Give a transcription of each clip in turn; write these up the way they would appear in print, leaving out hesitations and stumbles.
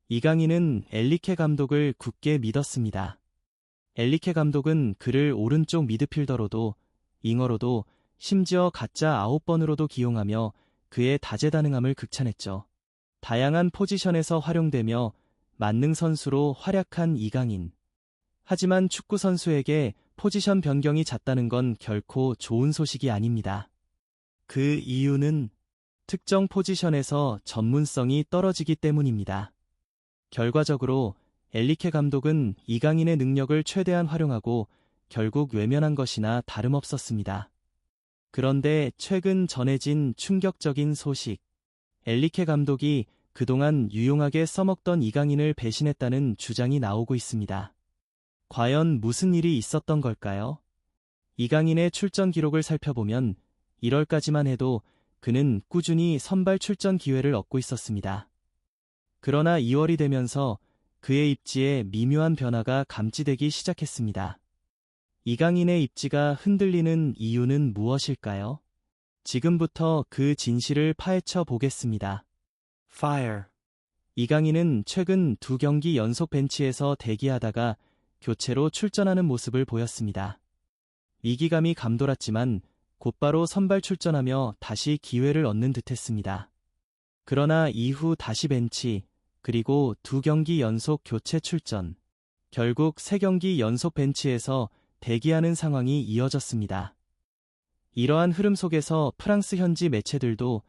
이강인은 엘리케 감독을 굳게 믿었습니다. 엘리케 감독은 그를 오른쪽 미드필더로도 윙어로도 심지어 가짜 9번으로도 기용하며 그의 다재다능함을 극찬했죠. 다양한 포지션에서 활용되며 만능 선수로 활약한 이강인. 하지만 축구 선수에게 포지션 변경이 잦다는 건 결코 좋은 소식이 아닙니다. 그 이유는 특정 포지션에서 전문성이 떨어지기 때문입니다. 결과적으로 엘리케 감독은 이강인의 능력을 최대한 활용하고 결국 외면한 것이나 다름없었습니다. 그런데 최근 전해진 충격적인 소식. 엘리케 감독이 그동안 유용하게 써먹던 이강인을 배신했다는 주장이 나오고 있습니다. 과연 무슨 일이 있었던 걸까요? 이강인의 출전 기록을 살펴보면 1월까지만 해도 그는 꾸준히 선발 출전 기회를 얻고 있었습니다. 그러나 2월이 되면서 그의 입지에 미묘한 변화가 감지되기 시작했습니다. 이강인의 입지가 흔들리는 이유는 무엇일까요? 지금부터 그 진실을 파헤쳐 보겠습니다. Fire. 이강인은 최근 2경기 연속 벤치에서 대기하다가 교체로 출전하는 모습을 보였습니다. 위기감이 감돌았지만 곧바로 선발 출전하며 다시 기회를 얻는 듯했습니다. 그러나 이후 다시 벤치, 그리고 2경기 연속 교체 출전, 결국 3경기 연속 벤치에서 대기하는 상황이 이어졌습니다. 이러한 흐름 속에서 프랑스 현지 매체들도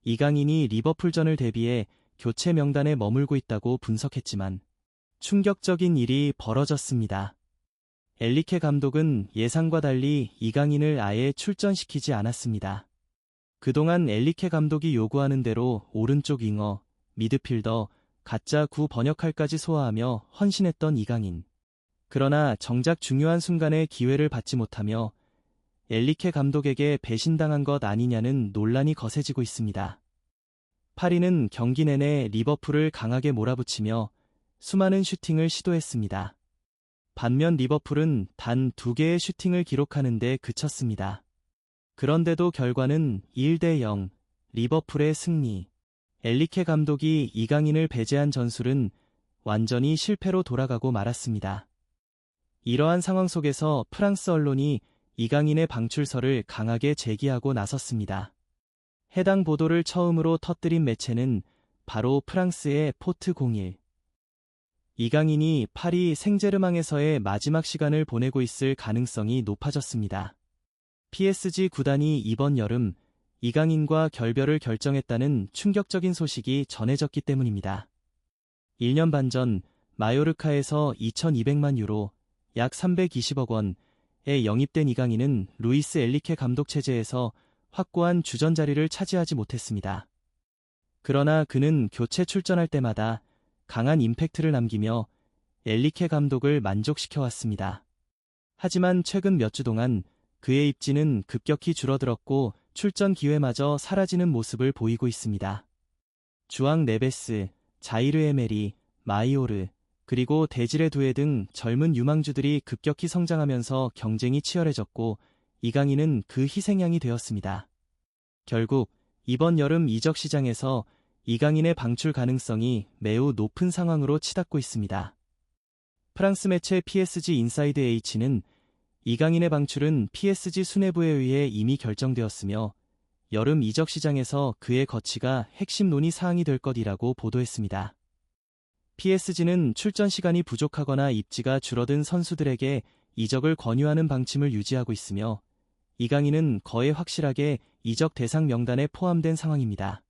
이강인이 리버풀전을 대비해 교체 명단에 머물고 있다고 분석했지만 충격적인 일이 벌어졌습니다. 엘리케 감독은 예상과 달리 이강인을 아예 출전시키지 않았습니다. 그동안 엘리케 감독이 요구하는 대로 오른쪽 윙어, 미드필더, 가짜 9 번역할까지 소화하며 헌신했던 이강인. 그러나 정작 중요한 순간에 기회를 받지 못하며 엘리케 감독에게 배신당한 것 아니냐는 논란이 거세지고 있습니다. 파리는 경기 내내 리버풀을 강하게 몰아붙이며 수많은 슈팅을 시도했습니다. 반면 리버풀은 단 2개의 슈팅을 기록하는 데 그쳤습니다. 그런데도 결과는 1대0, 리버풀의 승리. 엘리케 감독이 이강인을 배제한 전술은 완전히 실패로 돌아가고 말았습니다. 이러한 상황 속에서 프랑스 언론이 이강인의 방출설을 강하게 제기하고 나섰습니다. 해당 보도를 처음으로 터뜨린 매체는 바로 프랑스의 포트 01. 이강인이 파리 생제르맹에서의 마지막 시간을 보내고 있을 가능성이 높아졌습니다. PSG 구단이 이번 여름 이강인과 결별을 결정했다는 충격적인 소식이 전해졌기 때문입니다. 1년 반 전 마요르카에서 2,200만 유로, 약 320억 원에 영입된 이강인은 루이스 엘리케 감독 체제에서 확고한 주전 자리를 차지하지 못했습니다. 그러나 그는 교체 출전할 때마다 강한 임팩트를 남기며 엘리케 감독을 만족시켜왔습니다. 하지만 최근 몇 주 동안 그의 입지는 급격히 줄어들었고 출전 기회마저 사라지는 모습을 보이고 있습니다. 주앙 네베스, 자이르 에메리, 마이오르, 그리고 데지레 두에 등 젊은 유망주들이 급격히 성장하면서 경쟁이 치열해졌고 이강인은 그 희생양이 되었습니다. 결국 이번 여름 이적 시장에서 이강인의 방출 가능성이 매우 높은 상황으로 치닫고 있습니다. 프랑스 매체 PSG 인사이드 H는 이강인의 방출은 PSG 수뇌부에 의해 이미 결정되었으며 여름 이적 시장에서 그의 거치가 핵심 논의 사항이 될 것이라고 보도했습니다. PSG는 출전 시간이 부족하거나 입지가 줄어든 선수들에게 이적을 권유하는 방침을 유지하고 있으며 이강인은 거의 확실하게 이적 대상 명단에 포함된 상황입니다.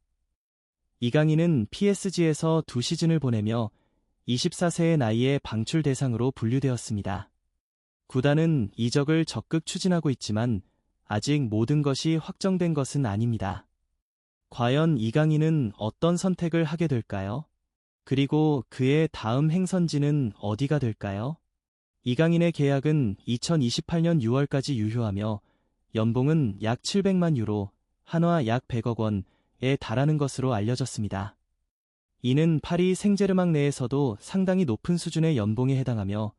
이강인은 PSG에서 2시즌을 보내며 24세의 나이에 방출 대상으로 분류되었습니다. 구단은 이적을 적극 추진하고 있지만 아직 모든 것이 확정된 것은 아닙니다. 과연 이강인은 어떤 선택을 하게 될까요? 그리고 그의 다음 행선지는 어디가 될까요? 이강인의 계약은 2028년 6월까지 유효하며 연봉은 약 700만 유로, 한화 약 100억 원에 달하는 것으로 알려졌습니다. 이는 파리 생제르맹 내에서도 상당히 높은 수준의 연봉에 해당하며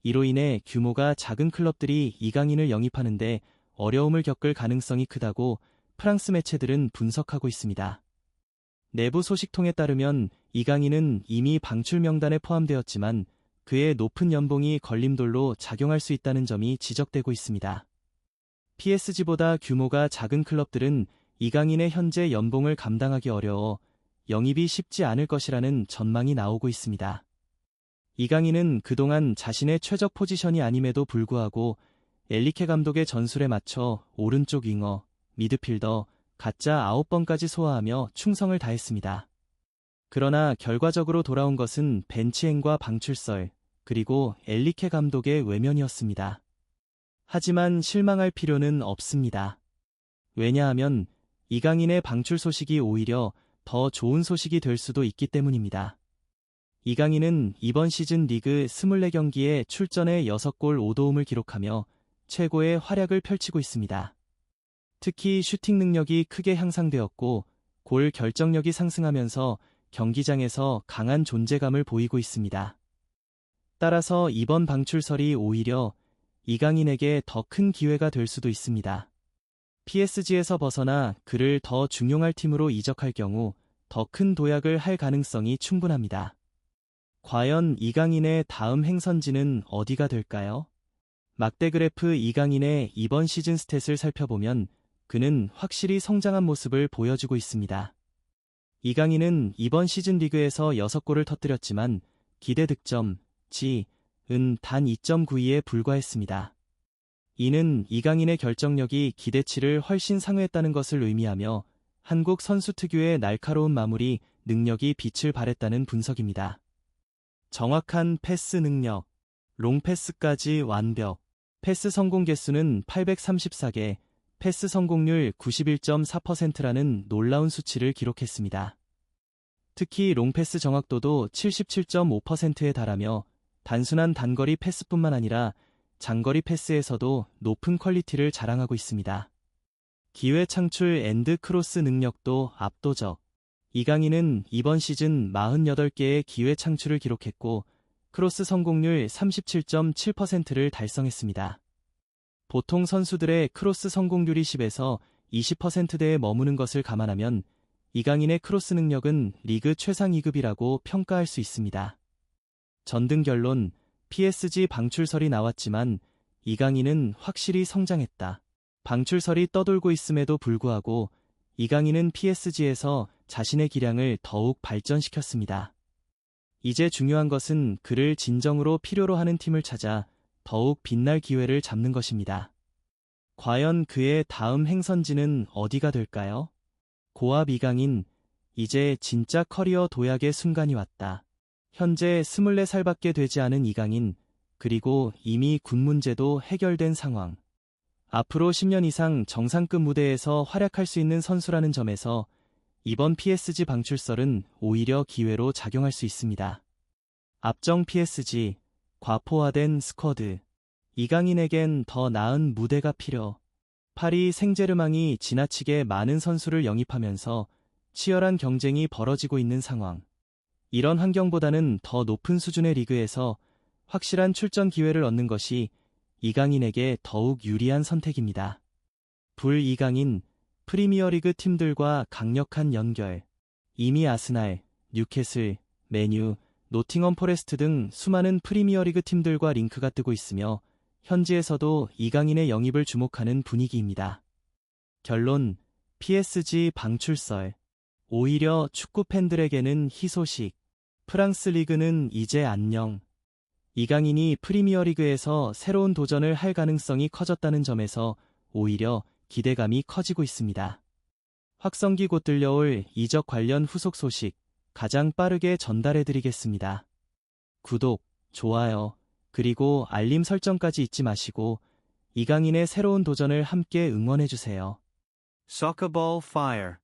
이로 인해 규모가 작은 클럽들이 이강인을 영입하는데 어려움을 겪을 가능성이 크다고 프랑스 매체들은 분석하고 있습니다. 내부 소식통에 따르면 이강인은 이미 방출 명단에 포함되었지만 그의 높은 연봉이 걸림돌로 작용할 수 있다는 점이 지적되고 있습니다. PSG보다 규모가 작은 클럽들은 이강인의 현재 연봉을 감당하기 어려워 영입이 쉽지 않을 것이라는 전망이 나오고 있습니다. 이강인은 그동안 자신의 최적 포지션이 아님에도 불구하고 엘리케 감독의 전술에 맞춰 오른쪽 윙어, 미드필더, 가짜 9번까지 소화하며 충성을 다했습니다. 그러나 결과적으로 돌아온 것은 벤치행과 방출설, 그리고 엘리케 감독의 외면이었습니다. 하지만 실망할 필요는 없습니다. 왜냐하면 이강인의 방출 소식이 오히려 더 좋은 소식이 될 수도 있기 때문입니다. 이강인은 이번 시즌 리그 24경기에 출전해 6골 5도움을 기록하며 최고의 활약을 펼치고 있습니다. 특히 슈팅 능력이 크게 향상되었고 골 결정력이 상승하면서 경기장에서 강한 존재감을 보이고 있습니다. 따라서 이번 방출설이 오히려 이강인에게 더 큰 기회가 될 수도 있습니다. PSG에서 벗어나 그를 더 중용할 팀으로 이적할 경우 더 큰 도약을 할 가능성이 충분합니다. 과연 이강인의 다음 행선지는 어디가 될까요? 막대그래프 이강인의 이번 시즌 스탯을 살펴보면 그는 확실히 성장한 모습을 보여주고 있습니다. 이강인은 이번 시즌 리그에서 6골을 터뜨렸지만 기대 득점, 은 단 2.92에 불과했습니다. 이는 이강인의 결정력이 기대치를 훨씬 상회했다는 것을 의미하며 한국 선수 특유의 날카로운 마무리 능력이 빛을 발했다는 분석입니다. 정확한 패스 능력, 롱패스까지 완벽, 패스 성공 개수는 834개, 패스 성공률 91.4%라는 놀라운 수치를 기록했습니다. 특히 롱패스 정확도도 77.5%에 달하며 단순한 단거리 패스뿐만 아니라 장거리 패스에서도 높은 퀄리티를 자랑하고 있습니다. 기회 창출 앤드 크로스 능력도 압도적. 이강인은 이번 시즌 48개의 기회 창출을 기록했고 크로스 성공률 37.7%를 달성했습니다. 보통 선수들의 크로스 성공률이 10에서 20%대에 머무는 것을 감안하면 이강인의 크로스 능력은 리그 최상 2급이라고 평가할 수 있습니다. 전등 결론, PSG 방출설이 나왔지만 이강인은 확실히 성장했다. 방출설이 떠돌고 있음에도 불구하고 이강인은 PSG에서 자신의 기량을 더욱 발전시켰습니다. 이제 중요한 것은 그를 진정으로 필요로 하는 팀을 찾아 더욱 빛날 기회를 잡는 것입니다. 과연 그의 다음 행선지는 어디가 될까요? 고압 이강인, 이제 진짜 커리어 도약의 순간이 왔다. 현재 24살밖에 되지 않은 이강인, 그리고 이미 군 문제도 해결된 상황. 앞으로 10년 이상 정상급 무대에서 활약할 수 있는 선수라는 점에서 이번 PSG 방출설은 오히려 기회로 작용할 수 있습니다. 앞정 PSG, 과포화된 스쿼드. 이강인에겐 더 나은 무대가 필요. 파리 생제르맹이 지나치게 많은 선수를 영입하면서 치열한 경쟁이 벌어지고 있는 상황. 이런 환경보다는 더 높은 수준의 리그에서 확실한 출전 기회를 얻는 것이 이강인에게 더욱 유리한 선택입니다. 이강인, 프리미어리그 팀들과 강력한 연결. 이미 아스날, 뉴캐슬, 맨유, 노팅엄 포레스트 등 수많은 프리미어리그 팀들과 링크가 뜨고 있으며 현지에서도 이강인의 영입을 주목하는 분위기입니다. 결론, PSG 방출설. 오히려 축구 팬들에게는 희소식. 프랑스 리그는 이제 안녕. 이강인이 프리미어리그에서 새로운 도전을 할 가능성이 커졌다는 점에서 오히려 기대감이 커지고 있습니다. 확성기 곧 들려올 이적 관련 후속 소식 가장 빠르게 전달해드리겠습니다. 구독, 좋아요, 그리고 알림 설정까지 잊지 마시고 이강인의 새로운 도전을 함께 응원해주세요. Soccer Ball Fire